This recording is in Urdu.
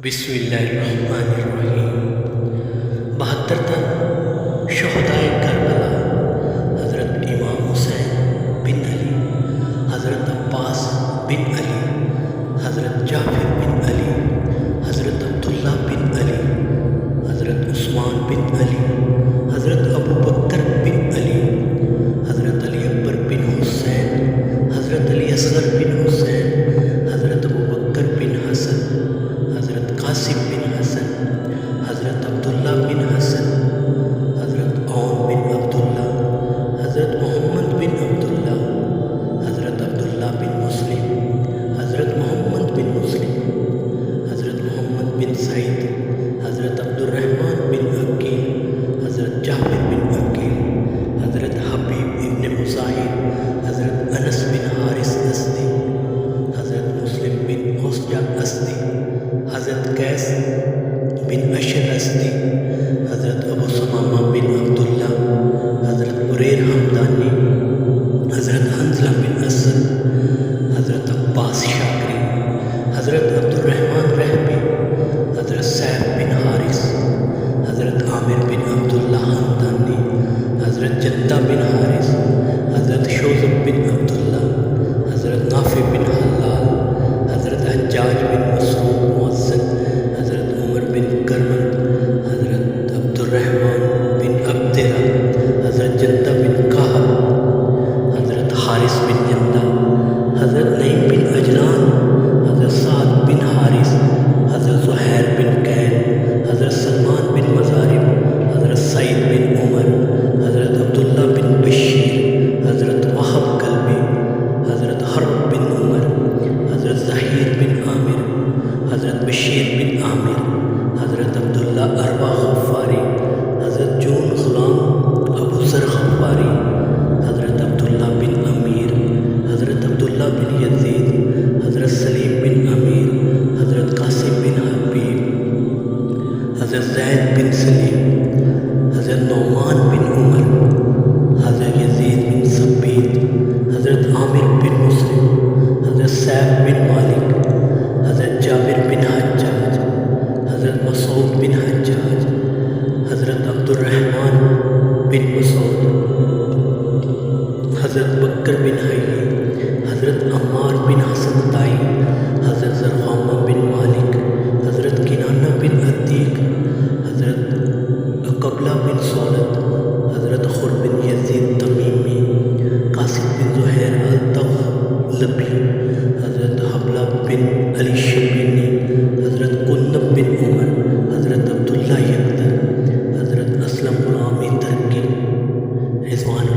بسم اللہ الرحمن الرحیم۔ 72 تن شہدائے کربلا حضرت امام حسین بن علی، حضرت عباس بن علی، حضرت جعفر بن علی، حضرت عبداللہ بن علی، حضرت عثمان بن علی، حضرت ابو بکر بن علی، حضرت علی اکبر بن حسین، حضرت علی اصغر بن حسین، حضرت ابو بکر بن حسن، حضرت قاسم بن حسن، حضرت عبداللہ بن حسن، حضرت عون بن عبداللہ، حضرت محمد بن عبداللہ، حضرت عبداللہ بن مسلم، حضرت محمد بن مسلم، حضرت محمد بن سعید، حضرت عبد الرحمن بن عقیل، حضرت جابر بن عقیل، حضرت حبیب ابن مظاہر، حضرت انس بن حارث اسدی، حضرت مسلم بن اوسجہ اسدی، حضرت قیس بن اشر اسدی، حضرت ابو ثمامہ بن عبداللہ، حضرت بریر حمدانی، حضرت حنظلہ بن اسد، حضرت عباس شاکری، حضرت عبد الرحمن رحبی، حضرت سعد بن حارث، حضرت عامر بن عبداللہ حمدانی، حضرت جدہ بن حارث، حضرت شوذب بن عبداللہ، حضرت نافع بن حلال، حضرت حجاج بن مسعود مؤذن، حضرت عمر بن کرمل، حضرت عبد الرحمن بن عبداللہ، حضرت جدہ بن کہب، حضرت حارث بن جندہ، حضرت نعیم بن اجلان، حضرت سعد بن حارث، حضرت زہیر بن کین، حضرت سلمان بن مزارب، حضرت سعید بن عمر، حضرت عبداللہ بن بشیر، حضرت وہب کلبی، حضرت حرب بن عمر، حضرت ظہیر بن عامر، حضرت بشیر بن عامر، حضرت عبداللہ اروا غفاری، حضرت جون غلام ابو ذر غفاری، حضرت عبداللہ بن امیر، حضرت عبداللہ بن یزید، حضرت سلیم بن امیر، حضرت قاسم بن حبیب، حضرت زید بن سلیم، حضرت نعمان بن عمر، حضرت یزید بن ثبیت، حضرت عامر بن مسلم، حضرت سعد بن مالک، حضرت جابر بن حجاج، حضرت مسعود بن حجاج، حضرت عبد الرحمن بن مسعود، حضرت بکر بن حیی، حضرت عمار بن حسن طائی، حضرت زرغامہ بن مالک، حضرت کنانہ بن عتیق، حضرت قبلہ بن سولت، حضرت خر بن یزید تمیمی، قاسم بن زہیر التغلبی، حضرت حبلہ بن علی شبینی، حضرت قنب بن عمر، حضرت عبداللہ یکتر، حضرت اسلم غلامی ترکی، رضوان